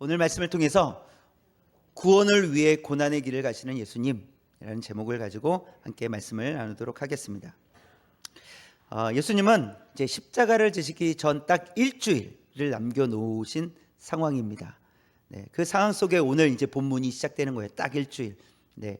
오늘 말씀을 통해서 구원을 위해 고난의 길을 가시는 예수님이라는 제목을 가지고 함께 말씀을 나누도록 하겠습니다. 예수님은 이제 십자가를 지시기 전 딱 일주일을 남겨놓으신 상황입니다. 네, 그 상황 속에 오늘 이제 본문이 시작되는 거예요. 딱 일주일. 네,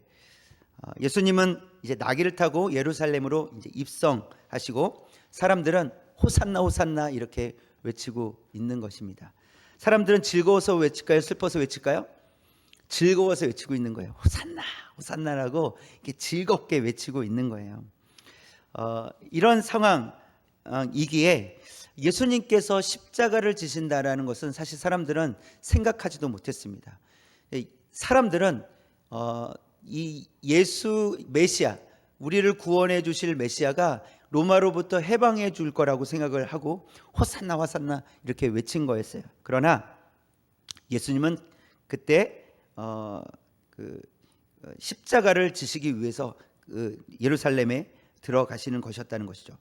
예수님은 이제 나귀를 타고 예루살렘으로 이제 입성하시고 사람들은 호산나 호산나 이렇게 외치고 있는 것입니다. 사람들은 즐거워서 외칠까요? 슬퍼서 외칠까요? 즐거워서 외치고 있는 거예요. 호산나 호산나라고 이렇게 즐겁게 외치고 있는 거예요. 이런 상황이기에 예수님께서 십자가를 지신다라는 것은 사실 사람들은 생각하지도 못했습니다. 사람들은 이 예수 메시아, 우리를 구원해 주실 메시아가 로마로부터 해방해 줄 거라고 생각을 하고 호산나 호산나 이렇게 외친 거였어요. 그러나 예수님은 그때 십자가를 지시기 위해서 예루살렘에 들어가시는 것이었다는 것이죠.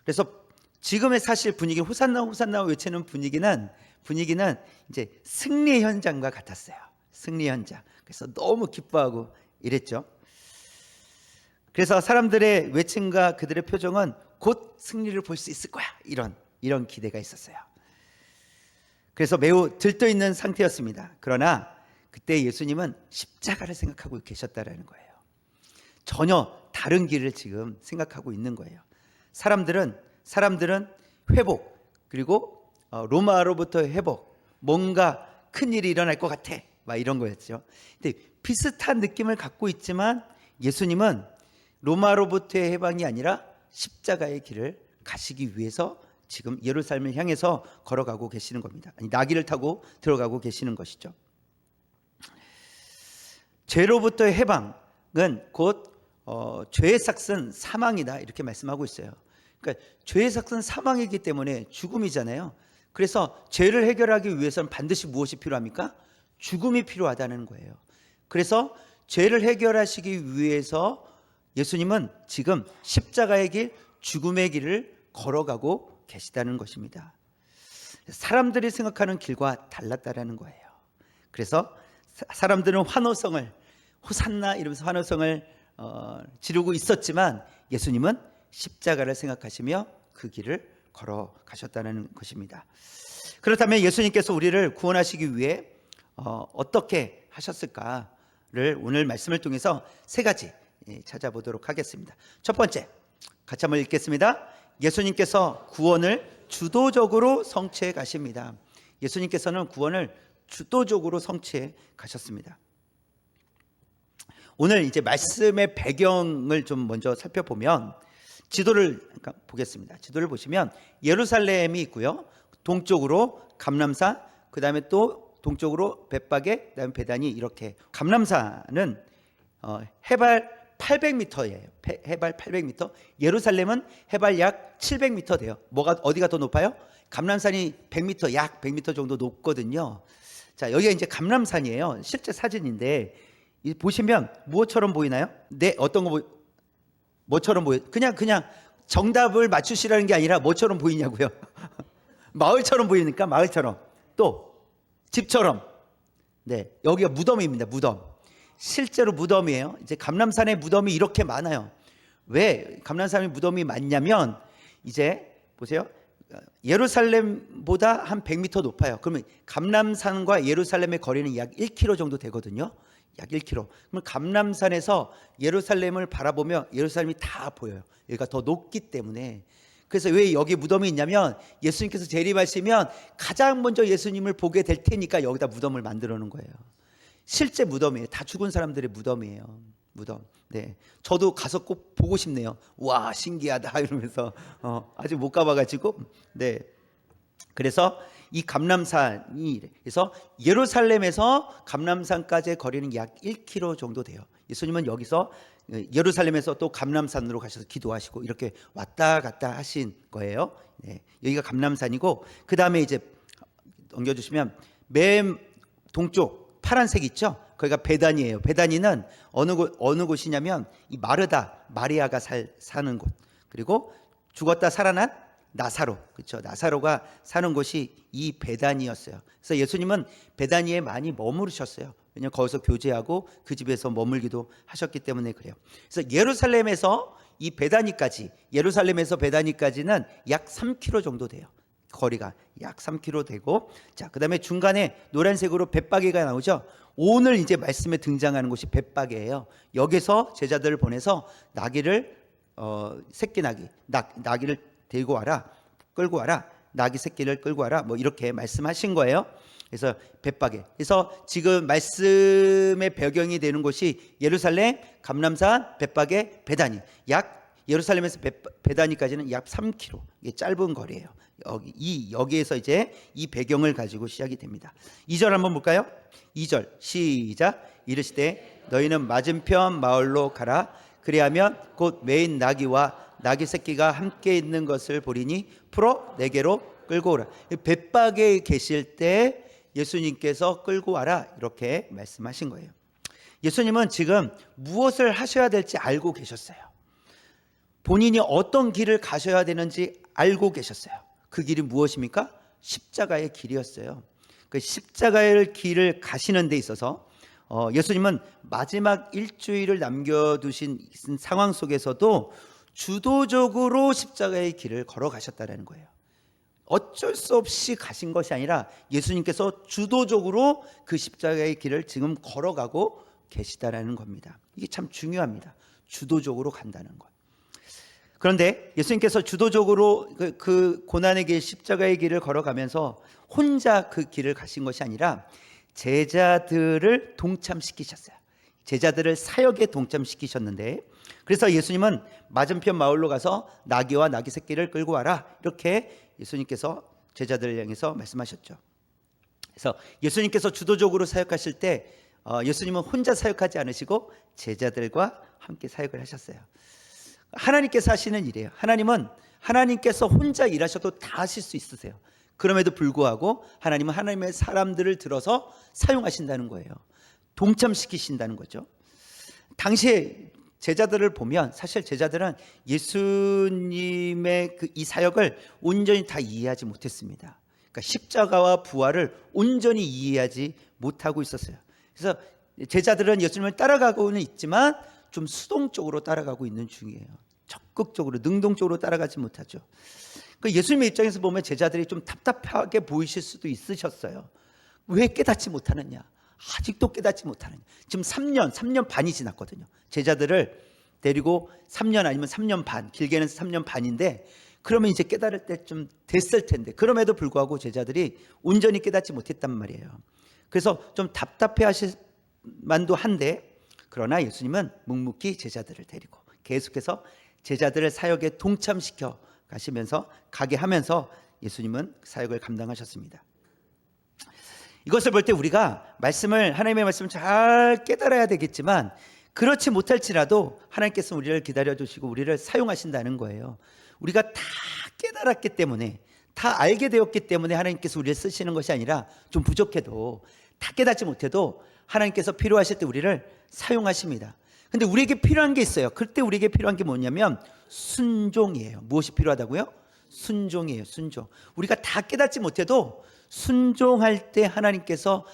그래서 지금의 사실 분위기, 호산나 호산나 외치는 분위기는 이제 승리 현장과 같았어요. 승리 현장. 그래서 너무 기뻐하고 이랬죠. 그래서 사람들의 외침과 그들의 표정은 곧 승리를 볼 수 있을 거야, 이런 기대가 있었어요. 그래서 매우 들떠있는 상태였습니다. 그러나 그때 예수님은 십자가를 생각하고 계셨다라는 거예요. 전혀 다른 길을 지금 생각하고 있는 거예요. 사람들은 회복, 그리고 로마로부터의 회복, 뭔가 큰일이 일어날 것 같아, 막 이런 거였죠. 근데 비슷한 느낌을 갖고 있지만 예수님은 로마로부터의 해방이 아니라 십자가의 길을 가시기 위해서 지금 예루살렘을 향해서 걸어가고 계시는 겁니다. 아니, 나귀를 타고 들어가고 계시는 것이죠. 죄로부터의 해방은 곧 죄의 삭은 사망이다, 이렇게 말씀하고 있어요. 그러니까 죄의 삭은 사망이기 때문에 죽음이잖아요. 그래서 죄를 해결하기 위해서는 반드시 무엇이 필요합니까? 죽음이 필요하다는 거예요. 그래서 죄를 해결하시기 위해서 예수님은 지금 십자가의 길, 죽음의 길을 걸어가고 계시다는 것입니다. 사람들이 생각하는 길과 달랐다라는 거예요. 그래서 사람들은 환호성을, 호산나 이러면서 환호성을 지르고 있었지만 예수님은 십자가를 생각하시며 그 길을 걸어가셨다는 것입니다. 그렇다면 예수님께서 우리를 구원하시기 위해 어떻게 하셨을까를 오늘 말씀을 통해서 세 가지 찾아보도록 하겠습니다. 첫 번째, 같이 한번 읽겠습니다. 예수님께서 구원을 주도적으로 성취해 가십니다. 예수님께서는 구원을 주도적으로 성취해 가셨습니다. 오늘 이제 말씀의 배경을 좀 먼저 살펴보면 지도를 보겠습니다. 지도를 보시면 예루살렘이 있고요. 동쪽으로 감람산, 그 다음에 또 동쪽으로 벳바게, 그 다음에 베다니, 이렇게. 감람산은 해발 800m예요. 해발 800m. 예루살렘은 해발 약 700m 돼요. 어디가 더 높아요? 감람산이 100m, 약 100m 정도 높거든요. 자, 여기가 이제 감람산이에요. 실제 사진인데 보시면 무엇처럼 보이나요? 네, 어떤 거 뭐처럼 보여요? 그냥 정답을 맞추시라는 게 아니라 뭐처럼 보이냐고요? 마을처럼 보이니까 마을처럼, 또 집처럼. 네, 여기가 무덤입니다. 무덤. 실제로 무덤이에요. 이제 감람산에 무덤이 이렇게 많아요. 왜 감람산에 무덤이 많냐면, 이제 보세요. 예루살렘보다 한 100m 높아요. 그러면 감람산과 예루살렘의 거리는 약 1km 정도 되거든요. 약 1km. 그러면 감람산에서 예루살렘을 바라보며 예루살렘이 다 보여요. 여기가 더 높기 때문에. 그래서 왜 여기 무덤이 있냐면 예수님께서 재림하시면 가장 먼저 예수님을 보게 될 테니까 여기다 무덤을 만들어 놓은 거예요. 실제 무덤이에요. 다 죽은 사람들의 무덤이에요. 무덤. 네, 저도 가서 꼭 보고 싶네요. 와, 신기하다 이러면서 아직 못 가봐가지고. 네, 그래서 이 감람산이, 그래서 예루살렘에서 감람산까지의 거리는 약 1km 정도 돼요. 예수님은 여기서 예루살렘에서 또 감람산으로 가셔서 기도하시고 이렇게 왔다 갔다 하신 거예요. 네, 여기가 감람산이고, 그 다음에 이제 넘겨주시면 맨 동쪽 파란색 있죠? 거기가 베다니예요. 베다니는 어느 곳이냐면 이 마리아가 사는 곳, 그리고 죽었다 살아난 나사로, 그렇죠? 나사로가 사는 곳이 이 베다니였어요. 그래서 예수님은 베다니에 많이 머무르셨어요. 왜냐하면 거기서 교제하고 그 집에서 머물기도 하셨기 때문에 그래요. 그래서 예루살렘에서 이 베다니까지, 예루살렘에서 베다니까지는 약 3km 정도 돼요. 거리가 약 3km 되고, 자, 그다음에 중간에 노란색으로 벳바게가 나오죠. 오늘 이제 말씀에 등장하는 곳이 벳바게예요. 여기서 제자들을 보내서 나귀를 새끼 나귀를 데리고 와라, 끌고 와라, 나귀 새끼를 끌고 와라, 뭐 이렇게 말씀하신 거예요. 그래서 벳바게. 그래서 지금 말씀의 배경이 되는 곳이 예루살렘, 감람산, 벳바게, 베다니. 약 예루살렘에서 베다니까지는 약 3km. 이게 짧은 거리예요. 여기에서 이제 이 배경을 가지고 시작이 됩니다. 2절 한번 볼까요? 2절 시작. 이르시되 너희는 맞은편 마을로 가라. 그리하면 곧 매인 나귀와 나귀 새끼가 함께 있는 것을 보리니 풀어 내게로 끌고 오라. 벳바게에 계실 때 예수님께서 끌고 와라, 이렇게 말씀하신 거예요. 예수님은 지금 무엇을 하셔야 될지 알고 계셨어요. 본인이 어떤 길을 가셔야 되는지 알고 계셨어요. 그 길이 무엇입니까? 십자가의 길이었어요. 그 십자가의 길을 가시는 데 있어서 예수님은 마지막 일주일을 남겨두신 상황 속에서도 주도적으로 십자가의 길을 걸어가셨다는 거예요. 어쩔 수 없이 가신 것이 아니라 예수님께서 주도적으로 그 십자가의 길을 지금 걸어가고 계시다라는 겁니다. 이게 참 중요합니다. 주도적으로 간다는 것. 그런데 예수님께서 주도적으로 그 고난의 길, 십자가의 길을 걸어가면서 혼자 그 길을 가신 것이 아니라 제자들을 동참시키셨어요. 제자들을 사역에 동참시키셨는데, 그래서 예수님은 맞은편 마을로 가서 나귀와 나귀 새끼를 끌고 와라, 이렇게 예수님께서 제자들을 향해서 말씀하셨죠. 그래서 예수님께서 주도적으로 사역하실 때 예수님은 혼자 사역하지 않으시고 제자들과 함께 사역을 하셨어요. 하나님께서 하시는 일이에요. 하나님께서 혼자 일하셔도 다 하실 수 있으세요. 그럼에도 불구하고 하나님은 하나님의 사람들을 들어서 사용하신다는 거예요. 동참시키신다는 거죠. 당시에 제자들을 보면 사실 제자들은 예수님의 이 사역을 온전히 다 이해하지 못했습니다. 그러니까 십자가와 부활을 온전히 이해하지 못하고 있었어요. 그래서 제자들은 예수님을 따라가고는 있지만 좀 수동적으로 따라가고 있는 중이에요. 적극적으로, 능동적으로 따라가지 못하죠. 그러니까 예수님의 입장에서 보면 제자들이 좀 답답하게 보이실 수도 있으셨어요. 왜 깨닫지 못하느냐? 아직도 깨닫지 못하느냐? 지금 3년 반이 지났거든요. 제자들을 데리고 3년 아니면 3년 반, 길게는 3년 반인데, 그러면 이제 깨달을 때 좀 됐을 텐데, 그럼에도 불구하고 제자들이 온전히 깨닫지 못했단 말이에요. 그래서 좀 답답해 하실 만도 한데, 그러나 예수님은 묵묵히 제자들을 데리고 계속해서 제자들을 사역에 동참시켜 가게 하면서 예수님은 사역을 감당하셨습니다. 이것을 볼 때 우리가 하나님의 말씀을 잘 깨달아야 되겠지만, 그렇지 못할지라도 하나님께서 우리를 기다려주시고 우리를 사용하신다는 거예요. 우리가 다 깨달았기 때문에, 다 알게 되었기 때문에 하나님께서 우리를 쓰시는 것이 아니라, 좀 부족해도, 다 깨닫지 못해도 하나님께서 필요하실 때 우리를 사용하십니다. 근데 우리에게 필요한 게 있어요. 그때 우리에게 필요한 게 뭐냐면 순종이에요. 무엇이 필요하다고요? 순종이에요. 순종. 우리가 다 깨닫지 못해도 순종할 때 하나님께서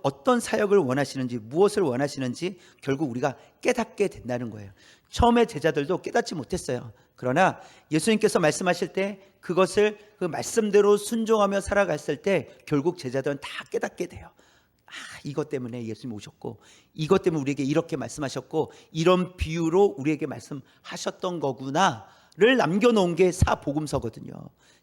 어떤 사역을 원하시는지, 무엇을 원하시는지 결국 우리가 깨닫게 된다는 거예요. 처음에 제자들도 깨닫지 못했어요. 그러나 예수님께서 말씀하실 때 그것을 그 말씀대로 순종하며 살아갔을 때 결국 제자들은 다 깨닫게 돼요. 이것 때문에 예수님 오셨고, 이것 때문에 우리에게 이렇게 말씀하셨고, 이런 비유로 우리에게 말씀하셨던 거구나를 남겨놓은 게 사복음서거든요.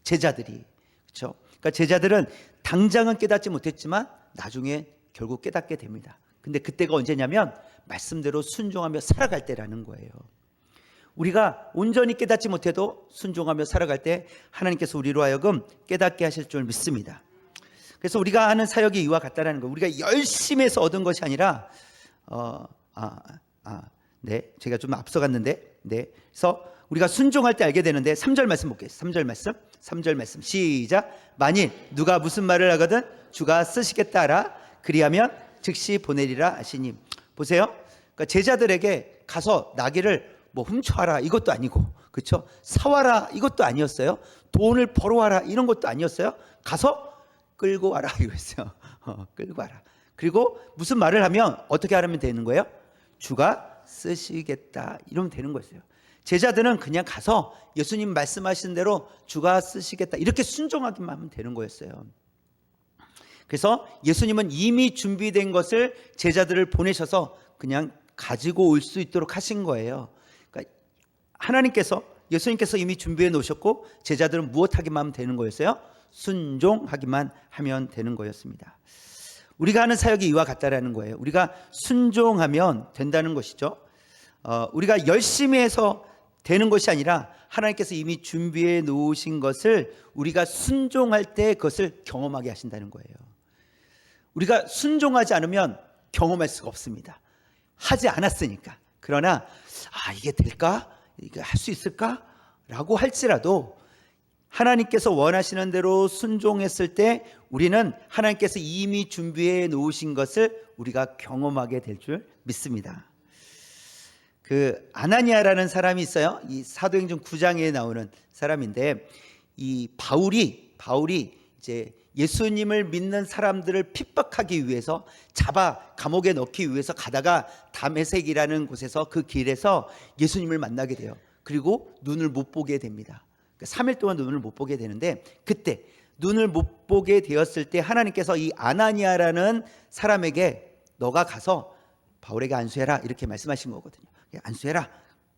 제자들이. 그렇죠? 그러니까 제자들은 당장은 깨닫지 못했지만 나중에 결국 깨닫게 됩니다. 근데 그때가 언제냐면 말씀대로 순종하며 살아갈 때라는 거예요. 우리가 온전히 깨닫지 못해도 순종하며 살아갈 때 하나님께서 우리로 하여금 깨닫게 하실 줄 믿습니다. 그래서 우리가 하는 사역이 이와 같다라는 거. 우리가 열심히 해서 얻은 것이 아니라 네, 제가 좀 앞서갔는데, 네. 그래서 우리가 순종할 때 알게 되는데 3절 말씀 볼게요. 3절 말씀 시작. 만일 누가 무슨 말을 하거든 주가 쓰시겠다 하라. 그리하면 즉시 보내리라 하시니. 보세요. 그러니까 제자들에게 가서 나귀를 뭐 훔쳐와라 이것도 아니고, 그렇죠? 사와라 이것도 아니었어요. 돈을 벌어와라 이런 것도 아니었어요. 가서 끌고 와라 이랬어요. 끌고 와라. 그리고 무슨 말을 하면 어떻게 하면 되는 거예요? 주가 쓰시겠다 이러면 되는 거였어요. 제자들은 그냥 가서 예수님 말씀하신 대로 주가 쓰시겠다 이렇게 순종하기만 하면 되는 거였어요. 그래서 예수님은 이미 준비된 것을 제자들을 보내셔서 그냥 가지고 올 수 있도록 하신 거예요. 그러니까 예수님께서 이미 준비해 놓으셨고 제자들은 무엇하기만 하면 되는 거였어요? 순종하기만 하면 되는 거였습니다. 우리가 하는 사역이 이와 같다라는 거예요. 우리가 순종하면 된다는 것이죠. 우리가 열심히 해서 되는 것이 아니라 하나님께서 이미 준비해 놓으신 것을 우리가 순종할 때 그것을 경험하게 하신다는 거예요. 우리가 순종하지 않으면 경험할 수가 없습니다. 하지 않았으니까. 그러나 이게 될까? 이게 할 수 있을까? 라고 할지라도 하나님께서 원하시는 대로 순종했을 때 우리는 하나님께서 이미 준비해 놓으신 것을 우리가 경험하게 될 줄 믿습니다. 그 아나니아라는 사람이 있어요. 이 사도행전 9장에 나오는 사람인데 이 바울이 이제 예수님을 믿는 사람들을 핍박하기 위해서 잡아 감옥에 넣기 위해서 가다가 다메섹이라는 곳에서 그 길에서 예수님을 만나게 돼요. 그리고 눈을 못 보게 됩니다. 3일 동안 눈을 못 보게 되는데 그때 눈을 못 보게 되었을 때 하나님께서 이 아나니아라는 사람에게 너가 가서 바울에게 안수해라 이렇게 말씀하신 거거든요. 안수해라.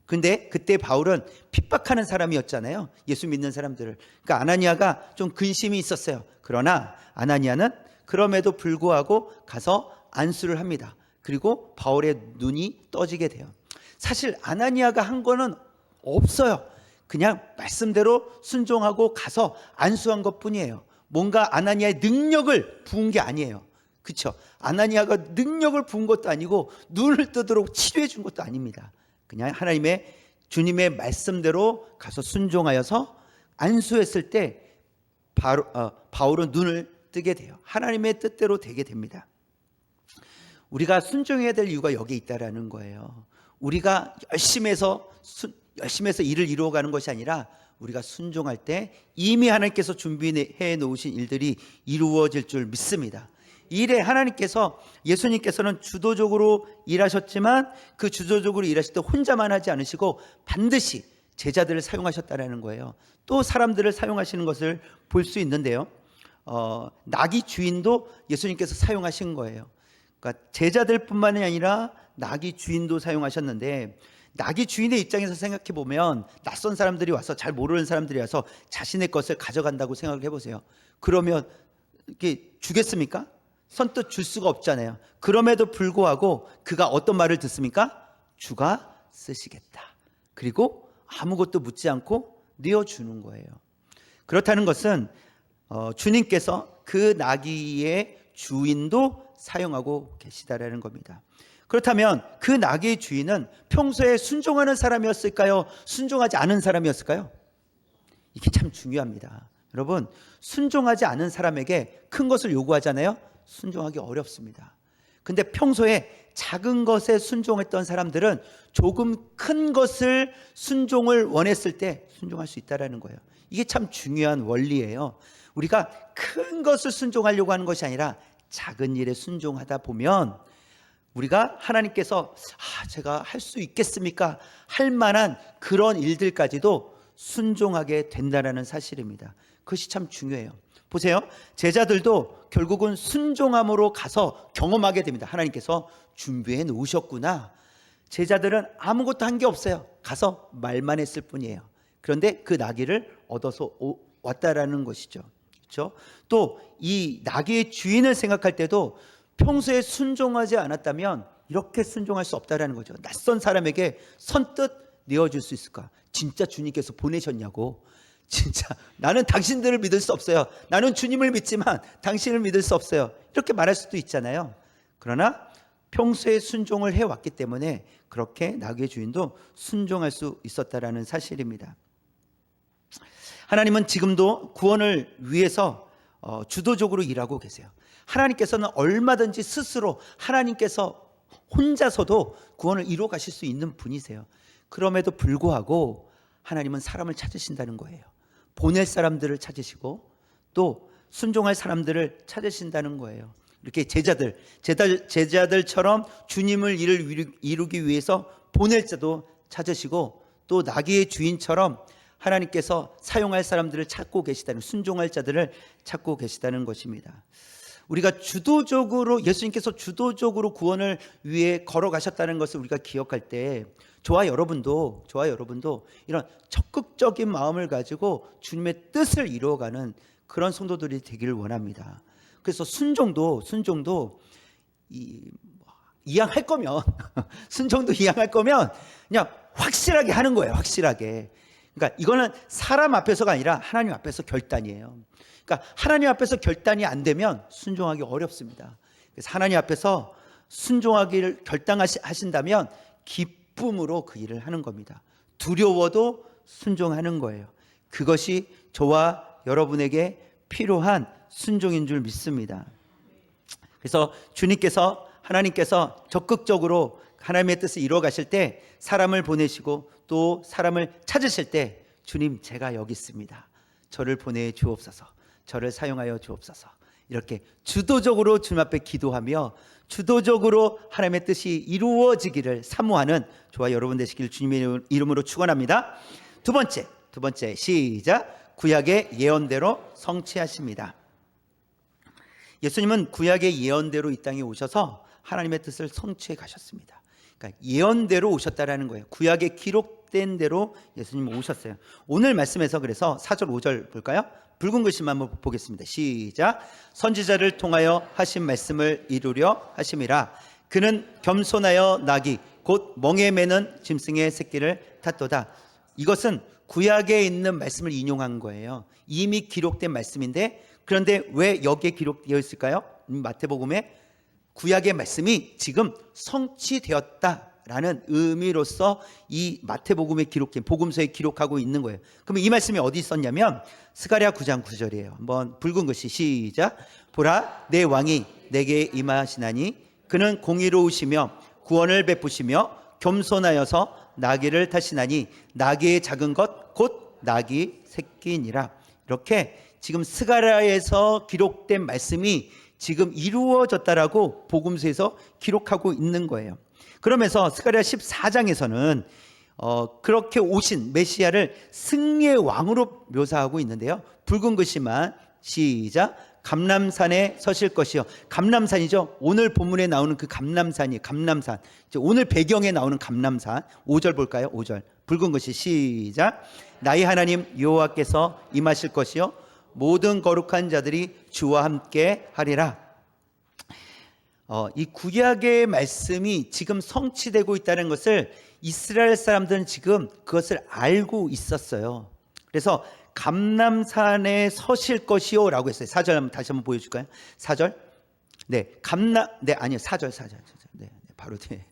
근데 그때 바울은 핍박하는 사람이었잖아요. 예수 믿는 사람들을. 그러니까 아나니아가 좀 근심이 있었어요. 그러나 아나니아는 그럼에도 불구하고 가서 안수를 합니다. 그리고 바울의 눈이 떠지게 돼요. 사실 아나니아가 한 거는 없어요. 그냥 말씀대로 순종하고 가서 안수한 것뿐이에요. 뭔가 아나니아의 능력을 부은 게 아니에요. 그렇죠? 아나니아가 능력을 부은 것도 아니고 눈을 뜨도록 치료해 준 것도 아닙니다. 그냥 주님의 말씀대로 가서 순종하여서 안수했을 때 바울은 눈을 뜨게 돼요. 하나님의 뜻대로 되게 됩니다. 우리가 순종해야 될 이유가 여기에 있다라는 거예요. 우리가 열심히 해서 일을 이루어가는 것이 아니라 우리가 순종할 때 이미 하나님께서 준비해 놓으신 일들이 이루어질 줄 믿습니다. 이 일에 예수님께서는 주도적으로 일하셨지만 그 주도적으로 일하실 때 혼자만 하지 않으시고 반드시 제자들을 사용하셨다는 거예요. 또 사람들을 사용하시는 것을 볼 수 있는데요. 나귀 주인도 예수님께서 사용하신 거예요. 그러니까 제자들뿐만이 아니라 나귀 주인도 사용하셨는데 나귀 주인의 입장에서 생각해 보면 낯선 사람들이 와서 잘 모르는 사람들이 와서 자신의 것을 가져간다고 생각을 해보세요. 그러면 이렇게 주겠습니까? 선뜻 줄 수가 없잖아요. 그럼에도 불구하고 그가 어떤 말을 듣습니까? 주가 쓰시겠다. 그리고 아무것도 묻지 않고 내어주는 거예요. 그렇다는 것은 주님께서 그 나귀의 주인도 사용하고 계시다라는 겁니다. 그렇다면 그 나귀의 주인은 평소에 순종하는 사람이었을까요? 순종하지 않은 사람이었을까요? 이게 참 중요합니다. 여러분, 순종하지 않은 사람에게 큰 것을 요구하잖아요. 순종하기 어렵습니다. 근데 평소에 작은 것에 순종했던 사람들은 조금 큰 것을 순종을 원했을 때 순종할 수 있다는 거예요. 이게 참 중요한 원리예요. 우리가 큰 것을 순종하려고 하는 것이 아니라 작은 일에 순종하다 보면 우리가 하나님께서 제가 할 수 있겠습니까? 할 만한 그런 일들까지도 순종하게 된다는 사실입니다. 그것이 참 중요해요. 보세요. 제자들도 결국은 순종함으로 가서 경험하게 됩니다. 하나님께서 준비해 놓으셨구나. 제자들은 아무것도 한 게 없어요. 가서 말만 했을 뿐이에요. 그런데 그 나귀를 얻어서 왔다라는 것이죠. 그렇죠? 또 이 나귀의 주인을 생각할 때도 평소에 순종하지 않았다면 이렇게 순종할 수 없다라는 거죠. 낯선 사람에게 선뜻 내어줄 수 있을까? 진짜 주님께서 보내셨냐고. 진짜 나는 당신들을 믿을 수 없어요. 나는 주님을 믿지만 당신을 믿을 수 없어요. 이렇게 말할 수도 있잖아요. 그러나 평소에 순종을 해왔기 때문에 그렇게 나귀의 주인도 순종할 수 있었다라는 사실입니다. 하나님은 지금도 구원을 위해서 주도적으로 일하고 계세요. 하나님께서는 얼마든지 스스로 하나님께서 혼자서도 구원을 이루어 가실 수 있는 분이세요. 그럼에도 불구하고 하나님은 사람을 찾으신다는 거예요. 보낼 사람들을 찾으시고 또 순종할 사람들을 찾으신다는 거예요. 이렇게 제자들처럼 주님을 이루기 위해서 보낼 자도 찾으시고 또 나귀의 주인처럼 하나님께서 사용할 사람들을 찾고 계시다는, 순종할 자들을 찾고 계시다는 것입니다. 우리가 주도적으로, 예수님께서 주도적으로 구원을 위해 걸어가셨다는 것을 우리가 기억할 때 저와 여러분도 이런 적극적인 마음을 가지고 주님의 뜻을 이루어가는 그런 성도들이 되기를 원합니다. 그래서 순종도 이양할 거면 순종도 이양할 거면 그냥 확실하게 하는 거예요. 확실하게. 그러니까 이거는 사람 앞에서가 아니라 하나님 앞에서 결단이에요. 그러니까 하나님 앞에서 결단이 안 되면 순종하기 어렵습니다. 그래서 하나님 앞에서 순종하기를 결단하신다면 기쁨으로 그 일을 하는 겁니다. 두려워도 순종하는 거예요. 그것이 저와 여러분에게 필요한 순종인 줄 믿습니다. 그래서 하나님께서 적극적으로 하나님의 뜻을 이루어 가실 때 사람을 보내시고 또 사람을 찾으실 때 주님, 제가 여기 있습니다. 저를 보내 주옵소서. 저를 사용하여 주옵소서. 이렇게 주도적으로 주님 앞에 기도하며 주도적으로 하나님의 뜻이 이루어지기를 사모하는 저와 여러분 되시기를 주님의 이름으로 축원합니다. 두 번째 시작. 구약의 예언대로 성취하십니다. 예수님은 구약의 예언대로 이 땅에 오셔서 하나님의 뜻을 성취해 가셨습니다. 그러니까 예언대로 오셨다라는 거예요. 구약에 기록된 대로 예수님 오셨어요. 오늘 말씀에서 그래서 4절 5절 볼까요? 붉은 글씨만 한번 보겠습니다. 시작. 선지자를 통하여 하신 말씀을 이루려 하심이라. 그는 겸손하여 나귀 곧 멍에 매는 짐승의 새끼를 탔도다. 이것은 구약에 있는 말씀을 인용한 거예요. 이미 기록된 말씀인데 그런데 왜 여기에 기록되어 있을까요? 마태복음에 구약의 말씀이 지금 성취되었다라는 의미로서 이 마태복음에 기록된 복음서에 기록하고 있는 거예요. 그러면 이 말씀이 어디 있었냐면 스가랴 9장 9절이에요. 한번 붉은 글씨 시작. 보라, 내 왕이 내게 임하시나니 그는 공의로우시며 구원을 베푸시며 겸손하여서 나귀를 타시나니 나귀의 작은 것 곧 나귀 새끼니라. 이렇게 지금 스가랴에서 기록된 말씀이 지금 이루어졌다라고 복음서에서 기록하고 있는 거예요. 그러면서 스가랴 14장에서는 그렇게 오신 메시아를 승리의 왕으로 묘사하고 있는데요. 붉은 글씨만 시작. 감람산에 서실 것이요. 감람산이죠. 오늘 본문에 나오는 그 감람산이 감람산. 오늘 배경에 나오는 감람산. 5절 볼까요? 5절. 붉은 글씨 시작. 나의 하나님 여호와께서 임하실 것이요. 모든 거룩한 자들이 주와 함께 하리라. 이 구약의 말씀이 지금 성취되고 있다는 것을 이스라엘 사람들은 지금 그것을 알고 있었어요. 그래서 감람산에 서실 것이요 라고 했어요. 4절 다시 한번 보여줄까요? 4절. 네, 아니요. 4절. 네, 바로 뒤에.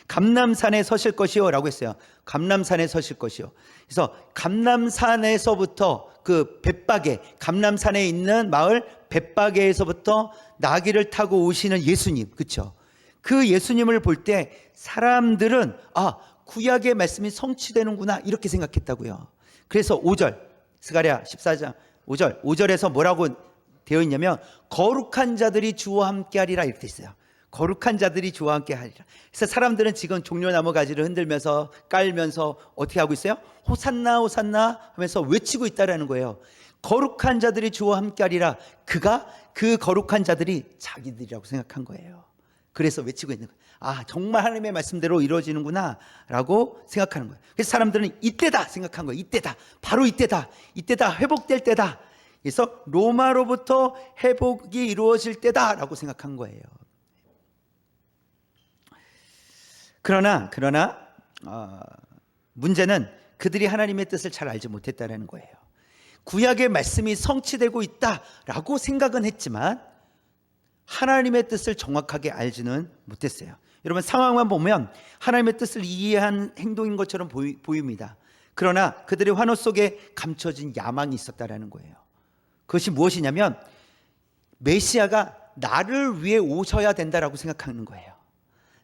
감람산에 서실 것이요 라고 했어요. 감람산에 서실 것이요. 그래서 감람산에서부터 그 벳바게, 감람산에 있는 마을 벳바게에서부터 나귀를 타고 오시는 예수님, 그렇죠? 그 예수님을 볼 때 사람들은 구약의 말씀이 성취되는구나 이렇게 생각했다고요. 그래서 5절, 스가랴 14장 5절에서 뭐라고 되어 있냐면 거룩한 자들이 주와 함께 하리라 이렇게 돼 있어요. 거룩한 자들이 주와 함께 하리라. 그래서 사람들은 지금 종려나무 가지를 흔들면서 깔면서 어떻게 하고 있어요? 호산나 호산나 하면서 외치고 있다라는 거예요. 거룩한 자들이 주와 함께 하리라. 그 거룩한 자들이 자기들이라고 생각한 거예요. 그래서 외치고 있는 거예요. 정말 하나님의 말씀대로 이루어지는구나 라고 생각하는 거예요. 그래서 사람들은 이때다 생각한 거예요. 이때다, 바로 이때다, 회복될 때다. 그래서 로마로부터 회복이 이루어질 때다 라고 생각한 거예요. 그러나 문제는 그들이 하나님의 뜻을 잘 알지 못했다는 거예요. 구약의 말씀이 성취되고 있다라고 생각은 했지만 하나님의 뜻을 정확하게 알지는 못했어요. 여러분 상황만 보면 하나님의 뜻을 이해한 행동인 것처럼 보입니다. 그러나 그들의 환호 속에 감춰진 야망이 있었다는 거예요. 그것이 무엇이냐면 메시아가 나를 위해 오셔야 된다라고 생각하는 거예요.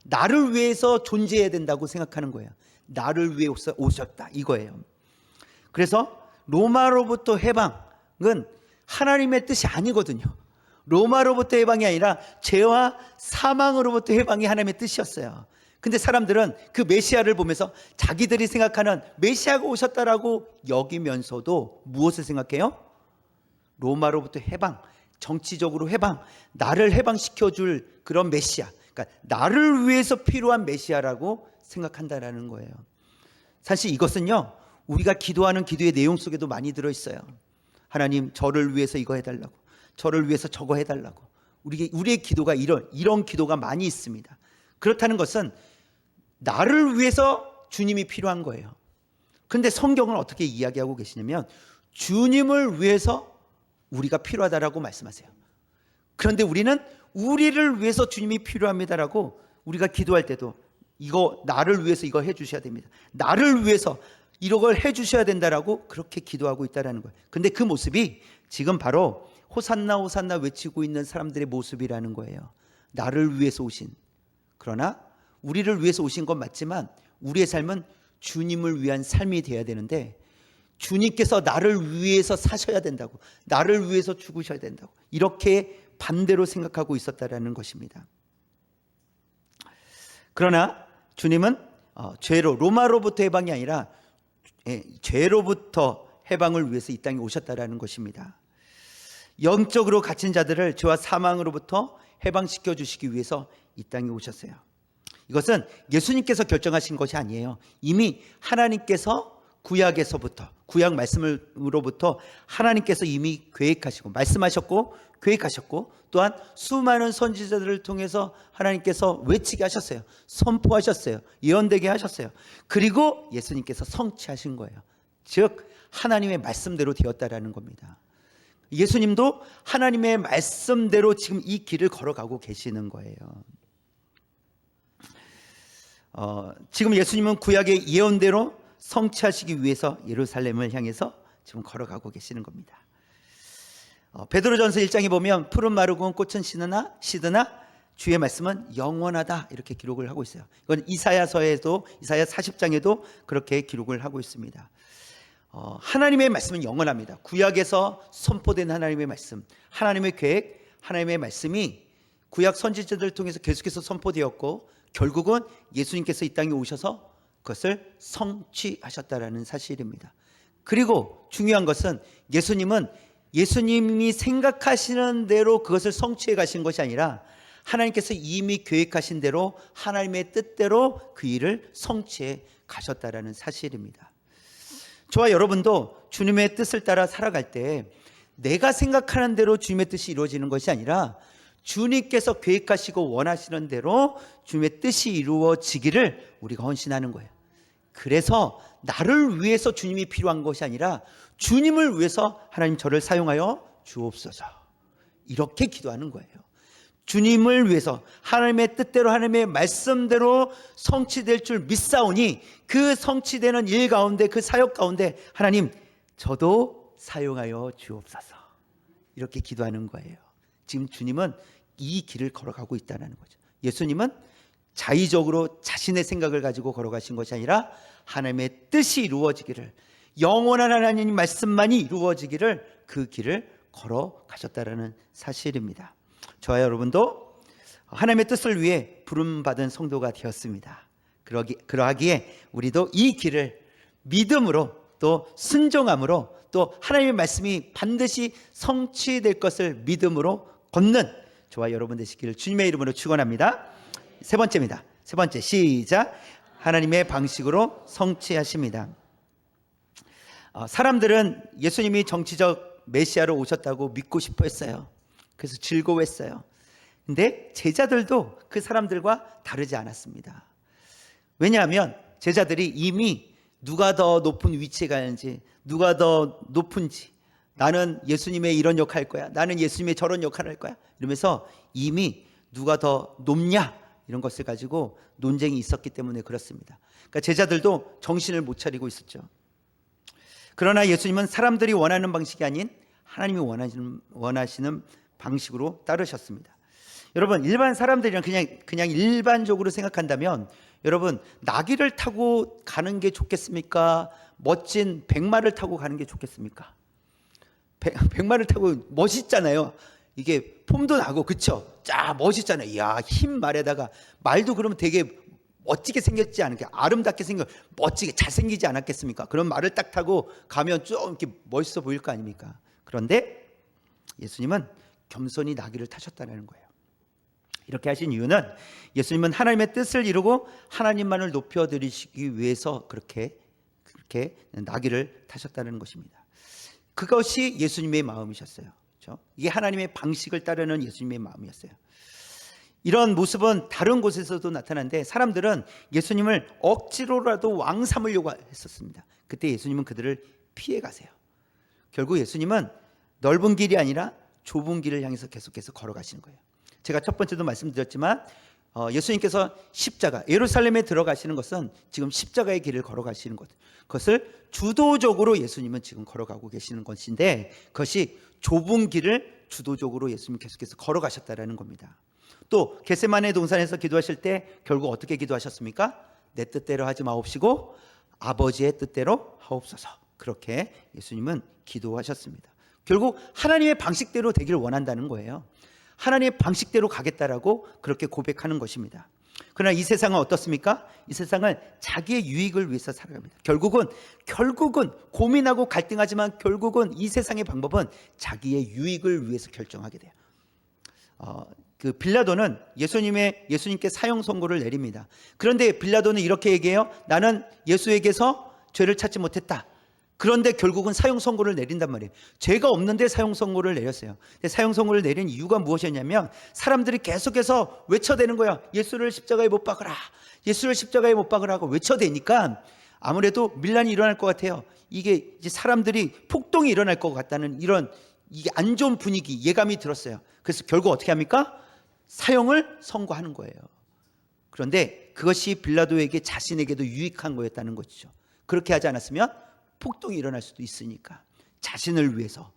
나를 위해서 존재해야 된다고 생각하는 거예요. 나를 위해 오셨다 이거예요. 그래서 로마로부터 해방은 하나님의 뜻이 아니거든요. 로마로부터 해방이 아니라 죄와 사망으로부터 해방이 하나님의 뜻이었어요. 근데 사람들은 그 메시아를 보면서 자기들이 생각하는 메시아가 오셨다라고 여기면서도 무엇을 생각해요? 로마로부터 해방, 정치적으로 해방, 나를 해방시켜줄 그런 메시아, 그러니까 나를 위해서 필요한 메시아라고 생각한다라는 거예요. 사실 이것은요, 우리가 기도하는 기도의 내용 속에도 많이 들어있어요. 하나님, 저를 위해서 이거 해달라고, 저를 위해서 저거 해달라고. 우리의 기도가 이런 기도가 많이 있습니다. 그렇다는 것은 나를 위해서 주님이 필요한 거예요. 그런데 성경은 어떻게 이야기하고 계시냐면 주님을 위해서 우리가 필요하다라고 말씀하세요. 그런데 우리는 우리를 위해서 주님이 필요합니다라고 우리가 기도할 때도 이거 나를 위해서 이거 해주셔야 됩니다. 나를 위해서 이걸 해주셔야 된다라고 그렇게 기도하고 있다라는 거예요. 근데 그 모습이 지금 바로 호산나 호산나 외치고 있는 사람들의 모습이라는 거예요. 나를 위해서 오신, 그러나 우리를 위해서 오신 건 맞지만 우리의 삶은 주님을 위한 삶이 되어야 되는데 주님께서 나를 위해서 사셔야 된다고, 나를 위해서 죽으셔야 된다고 이렇게 반대로 생각하고 있었다라는 것입니다. 그러나 주님은 죄로, 로마로부터 해방이 아니라 죄로부터 해방을 위해서 이 땅에 오셨다라는 것입니다. 영적으로 갇힌 자들을 죄와 사망으로부터 해방시켜 주시기 위해서 이 땅에 오셨어요. 이것은 예수님께서 결정하신 것이 아니에요. 이미 하나님께서 구약에서부터, 구약 말씀으로부터 하나님께서 이미 계획하시고 말씀하셨고 계획하셨고 또한 수많은 선지자들을 통해서 하나님께서 외치게 하셨어요. 선포하셨어요. 예언되게 하셨어요. 그리고 예수님께서 성취하신 거예요. 즉 하나님의 말씀대로 되었다라는 겁니다. 예수님도 하나님의 말씀대로 지금 이 길을 걸어가고 계시는 거예요. 지금 예수님은 구약의 예언대로 성취하시기 위해서 예루살렘을 향해서 지금 걸어가고 계시는 겁니다. 베드로전서 1장에 보면 푸른 마르고 꽃은 시드나 주의 말씀은 영원하다 이렇게 기록을 하고 있어요. 이건 이사야서에도, 이사야 40장에도 그렇게 기록을 하고 있습니다. 하나님의 말씀은 영원합니다. 구약에서 선포된 하나님의 말씀, 하나님의 계획, 하나님의 말씀이 구약 선지자들을 통해서 계속해서 선포되었고 결국은 예수님께서 이 땅에 오셔서 그것을 성취하셨다라는 사실입니다. 그리고 중요한 것은 예수님이 생각하시는 대로 그것을 성취해 가신 것이 아니라 하나님께서 이미 계획하신 대로 하나님의 뜻대로 그 일을 성취해 가셨다라는 사실입니다. 저와 여러분도 주님의 뜻을 따라 살아갈 때 내가 생각하는 대로 주님의 뜻이 이루어지는 것이 아니라 주님께서 계획하시고 원하시는 대로 주님의 뜻이 이루어지기를 우리가 헌신하는 거예요. 그래서 나를 위해서 주님이 필요한 것이 아니라 주님을 위해서 하나님 저를 사용하여 주옵소서 이렇게 기도하는 거예요. 주님을 위해서 하나님의 뜻대로 하나님의 말씀대로 성취될 줄 믿사오니 그 성취되는 일 가운데 그 사역 가운데 하나님 저도 사용하여 주옵소서 이렇게 기도하는 거예요. 지금 주님은 이 길을 걸어가고 있다는 거죠. 예수님은 자의적으로 자신의 생각을 가지고 걸어가신 것이 아니라 하나님의 뜻이 이루어지기를, 영원한 하나님 말씀만이 이루어지기를 그 길을 걸어가셨다는 사실입니다. 저와 여러분도 하나님의 뜻을 위해 부름받은 성도가 되었습니다. 그러하기에 우리도 이 길을 믿음으로 또 순종함으로 또 하나님의 말씀이 반드시 성취될 것을 믿음으로 걷는 저와 여러분 되시기를 주님의 이름으로 축원합니다. 세 번째입니다. 세 번째 시작. 하나님의 방식으로 성취하십니다. 사람들은 예수님이 정치적 메시아로 오셨다고 믿고 싶어 했어요. 그래서 즐거워했어요. 근데 제자들도 그 사람들과 다르지 않았습니다. 왜냐하면 제자들이 이미 누가 더 높은 위치에 가는지, 누가 더 높은지, 나는 예수님의 이런 역할 할 거야, 나는 예수님의 저런 역할을 할 거야 이러면서 이미 누가 더 높냐 이런 것을 가지고 논쟁이 있었기 때문에 그렇습니다. 그러니까 제자들도 정신을 못 차리고 있었죠. 그러나 예수님은 사람들이 원하는 방식이 아닌 하나님이 원하시는 방식으로 따르셨습니다. 여러분 일반 사람들이랑 그냥 일반적으로 생각한다면 여러분 나귀를 타고 가는 게 좋겠습니까? 멋진 백마를 타고 가는 게 좋겠습니까? 백마를 타고 멋있잖아요. 이게 폼도 나고 그쵸? 짜 멋있잖아요. 이야 흰 말에다가 말도 그러면 되게 멋지게 생겼지 않을까? 아름답게 생겨 멋지게 잘생기지 않았겠습니까? 그런 말을 딱 타고 가면 좀 이렇게 멋있어 보일 거 아닙니까? 그런데 예수님은 겸손히 나귀를 타셨다는 거예요. 이렇게 하신 이유는 예수님은 하나님의 뜻을 이루고 하나님만을 높여드리시기 위해서 그렇게 나귀를 타셨다는 것입니다. 그것이 예수님의 마음이셨어요. 그렇죠? 이게 하나님의 방식을 따르는 예수님의 마음이었어요. 이런 모습은 다른 곳에서도 나타나는데 사람들은 예수님을 억지로라도 왕 삼으려고 했었습니다. 그때 예수님은 그들을 피해 가세요. 결국 예수님은 넓은 길이 아니라 좁은 길을 향해서 계속해서 걸어가시는 거예요. 제가 첫 번째도 말씀드렸지만 예수님께서 십자가 예루살렘에 들어가시는 것은 지금 십자가의 길을 걸어가시는 것, 그것을 주도적으로 예수님은 지금 걸어가고 계시는 것인데 그것이 좁은 길을 주도적으로 예수님 계속해서 걸어가셨다라는 겁니다. 또 겟세마네 동산에서 기도하실 때 결국 어떻게 기도하셨습니까? 내 뜻대로 하지 마옵시고 아버지의 뜻대로 하옵소서. 그렇게 예수님은 기도하셨습니다. 결국 하나님의 방식대로 되기를 원한다는 거예요. 하나님의 방식대로 가겠다라고 그렇게 고백하는 것입니다. 그러나 이 세상은 어떻습니까? 이 세상은 자기의 유익을 위해서 살아갑니다. 결국은 고민하고 갈등하지만 결국은 이 세상의 방법은 자기의 유익을 위해서 결정하게 돼요. 그 빌라도는 예수님께 사형 선고를 내립니다. 그런데 빌라도는 이렇게 얘기해요. 나는 예수에게서 죄를 찾지 못했다. 그런데 결국은 사형 선고를 내린단 말이에요. 죄가 없는데 사형 선고를 내렸어요. 근데 사형 선고를 내린 이유가 무엇이었냐면 사람들이 계속해서 외쳐대는 거야. 예수를 십자가에 못 박으라. 예수를 십자가에 못 박으라고 외쳐대니까 아무래도 밀란이 일어날 것 같아요. 이게 이제 사람들이 폭동이 일어날 것 같다는 이런 이게 안 좋은 분위기, 예감이 들었어요. 그래서 결국 어떻게 합니까? 사형을 선고하는 거예요. 그런데 그것이 빌라도에게 자신에게도 유익한 거였다는 것이죠. 그렇게 하지 않았으면 폭동이 일어날 수도 있으니까 자신을 위해서,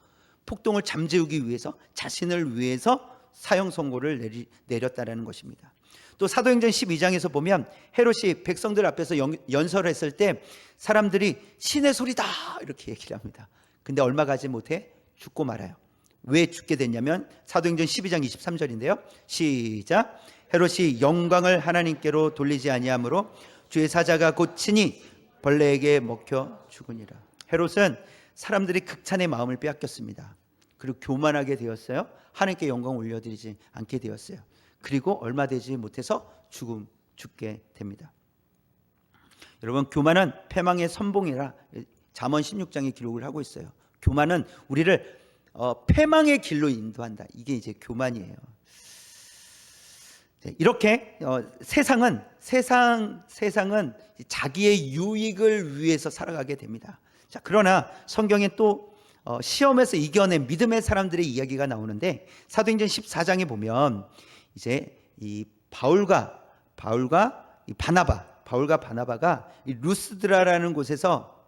폭동을 잠재우기 위해서 자신을 위해서 사형 선고를 내렸다라는 것입니다. 또 사도행전 12장에서 보면 헤롯이 백성들 앞에서 연설했을 때 사람들이 신의 소리다 이렇게 얘기를 합니다. 근데 얼마 가지 못해 죽고 말아요. 왜 죽게 됐냐면 사도행전 12장 23절인데요. 시작. 헤롯이 영광을 하나님께로 돌리지 아니하므로 주의 사자가 곧 친히 벌레에게 먹혀 죽으니라. 헤롯은 사람들이 극찬의 마음을 빼앗겼습니다. 그리고 교만하게 되었어요. 하나님께 영광 올려드리지 않게 되었어요. 그리고 얼마 되지 못해서 죽게 됩니다. 여러분 교만은 패망의 선봉이라 잠언 16장에 기록을 하고 있어요. 교만은 우리를 패망의 길로 인도한다. 이게 이제 교만이에요. 이렇게 세상은 자기의 유익을 위해서 살아가게 됩니다. 자, 그러나 성경에 또 시험에서 이겨낸 믿음의 사람들의 이야기가 나오는데 사도행전 14장에 보면 이제 이 바울과 이 바나바가 이 루스드라라는 곳에서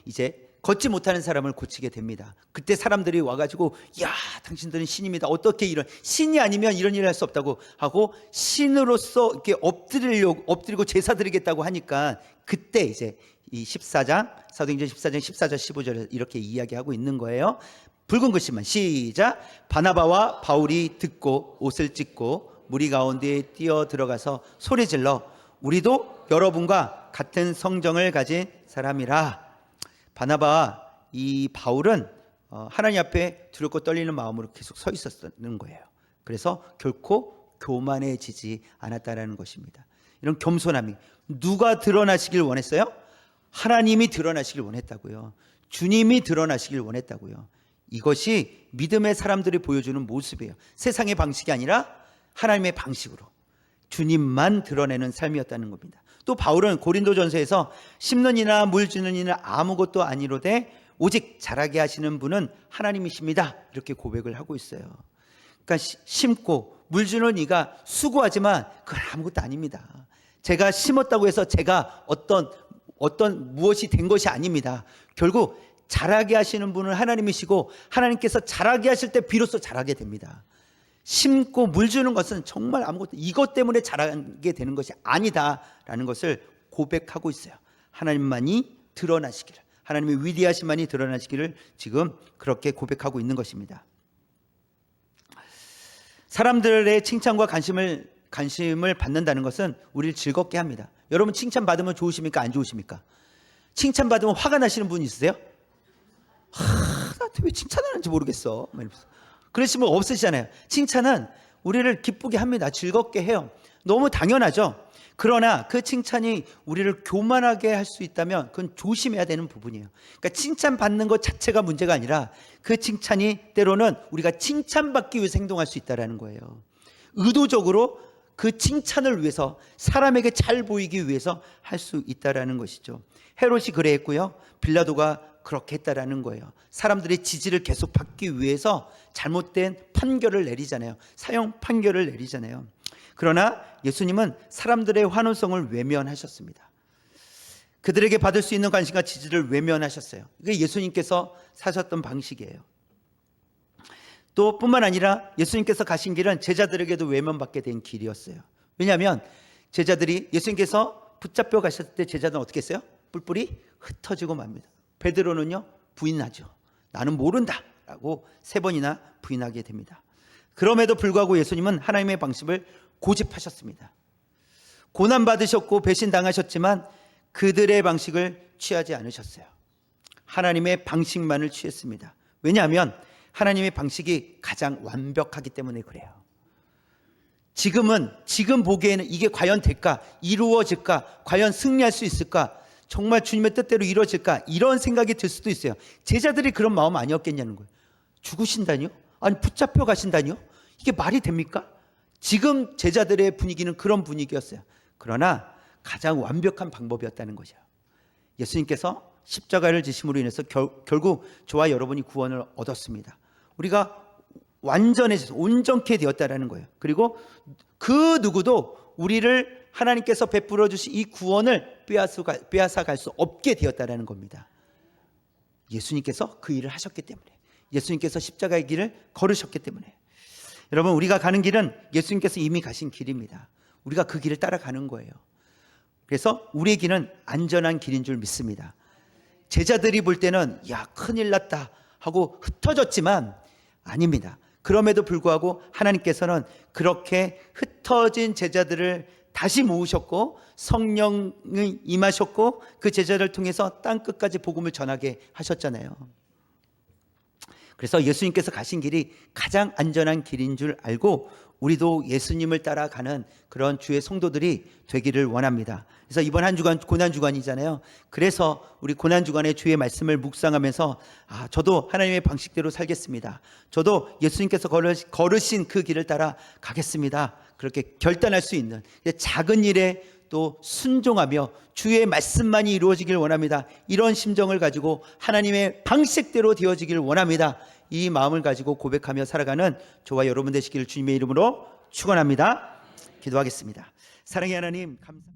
이제 걷지 못하는 사람을 고치게 됩니다. 그때 사람들이 와가지고 야 당신들은 신입니다. 어떻게 이런 신이 아니면 이런 일을 할 수 없다고 하고 신으로서 이렇게 엎드리고 제사 드리겠다고 하니까 그때 이제 이 14장 사도행전 14장 14절 15절에 이렇게 이야기하고 있는 거예요. 붉은 글씨만 시작. 바나바와 바울이 듣고 옷을 찢고 무리 가운데에 뛰어 들어가서 소리질러 우리도 여러분과 같은 성정을 가진 사람이라. 바나바와 이 바울은 하나님 앞에 두렵고 떨리는 마음으로 계속 서 있었는 거예요. 그래서 결코 교만해지지 않았다라는 것입니다. 이런 겸손함이 누가 드러나시길 원했어요? 하나님이 드러나시길 원했다고요. 주님이 드러나시길 원했다고요. 이것이 믿음의 사람들이 보여주는 모습이에요. 세상의 방식이 아니라 하나님의 방식으로 주님만 드러내는 삶이었다는 겁니다. 또 바울은 고린도전서에서 심는 이나 물 주는 이는 아무것도 아니로되 오직 자라게 하시는 분은 하나님이십니다. 이렇게 고백을 하고 있어요. 그러니까 심고 물 주는 이가 수고하지만 그건 아무것도 아닙니다. 제가 심었다고 해서 제가 어떤 무엇이 된 것이 아닙니다. 결국 자라게 하시는 분은 하나님이시고 하나님께서 자라게 하실 때 비로소 자라게 됩니다. 심고 물 주는 것은 정말 아무것도 이것 때문에 자라게 되는 것이 아니다라는 것을 고백하고 있어요. 하나님만이 드러나시기를, 하나님의 위대하심만이 드러나시기를 지금 그렇게 고백하고 있는 것입니다. 사람들의 칭찬과 관심을 받는다는 것은 우리를 즐겁게 합니다. 여러분 칭찬 받으면 좋으십니까? 안 좋으십니까? 칭찬 받으면 화가 나시는 분 있으세요? 나한테 왜 칭찬하는지 모르겠어. 그러시면 없으시잖아요. 칭찬은 우리를 기쁘게 합니다. 즐겁게 해요. 너무 당연하죠. 그러나 그 칭찬이 우리를 교만하게 할 수 있다면 그건 조심해야 되는 부분이에요. 그러니까 칭찬받는 것 자체가 문제가 아니라 그 칭찬이 때로는 우리가 칭찬받기 위해서 행동할 수 있다는 거예요. 의도적으로 그 칭찬을 위해서, 사람에게 잘 보이기 위해서 할 수 있다는 것이죠. 헤롯이 그래했고요, 빌라도가 그렇게 했다라는 거예요. 사람들의 지지를 계속 받기 위해서 잘못된 판결을 내리잖아요. 사형 판결을 내리잖아요. 그러나 예수님은 사람들의 환호성을 외면하셨습니다. 그들에게 받을 수 있는 관심과 지지를 외면하셨어요. 이게 예수님께서 사셨던 방식이에요. 또 뿐만 아니라 예수님께서 가신 길은 제자들에게도 외면받게 된 길이었어요. 왜냐하면 제자들이 예수님께서 붙잡혀 가셨을 때 제자들은 어떻게 했어요? 뿔뿔이 흩어지고 맙니다. 베드로는요 부인하죠. 나는 모른다 라고 3번이나 부인하게 됩니다. 그럼에도 불구하고 예수님은 하나님의 방식을 고집하셨습니다. 고난받으셨고 배신당하셨지만 그들의 방식을 취하지 않으셨어요. 하나님의 방식만을 취했습니다. 왜냐하면 하나님의 방식이 가장 완벽하기 때문에 그래요. 지금 보기에는 이게 과연 될까? 이루어질까? 과연 승리할 수 있을까? 정말 주님의 뜻대로 이루어질까? 이런 생각이 들 수도 있어요. 제자들이 그런 마음 아니었겠냐는 거예요. 죽으신다니요? 아니 붙잡혀 가신다니요? 이게 말이 됩니까? 지금 제자들의 분위기는 그런 분위기였어요. 그러나 가장 완벽한 방법이었다는 거죠. 예수님께서 십자가를 지심으로 인해서 결국 저와 여러분이 구원을 얻었습니다. 우리가 완전해져서 온전케 되었다는 거예요. 그리고 그 누구도 우리를 하나님께서 베풀어 주신 이 구원을 빼앗아 갈 수 없게 되었다는 겁니다. 예수님께서 그 일을 하셨기 때문에, 예수님께서 십자가의 길을 걸으셨기 때문에. 여러분 우리가 가는 길은 예수님께서 이미 가신 길입니다. 우리가 그 길을 따라가는 거예요. 그래서 우리의 길은 안전한 길인 줄 믿습니다. 제자들이 볼 때는 야 큰일 났다 하고 흩어졌지만 아닙니다. 그럼에도 불구하고 하나님께서는 그렇게 흩어진 제자들을 다시 모으셨고 성령이 임하셨고 그 제자를 통해서 땅끝까지 복음을 전하게 하셨잖아요. 그래서 예수님께서 가신 길이 가장 안전한 길인 줄 알고 우리도 예수님을 따라가는 그런 주의 성도들이 되기를 원합니다. 그래서 이번 한 주간 고난주간이잖아요. 그래서 우리 고난주간에 주의 말씀을 묵상하면서 저도 하나님의 방식대로 살겠습니다. 저도 예수님께서 걸으신 그 길을 따라 가겠습니다. 그렇게 결단할 수 있는 작은 일에 또 순종하며 주의 말씀만이 이루어지길 원합니다. 이런 심정을 가지고 하나님의 방식대로 되어지길 원합니다. 이 마음을 가지고 고백하며 살아가는 저와 여러분 되시기를 주님의 이름으로 축원합니다. 기도하겠습니다. 사랑의 하나님 감사합니다.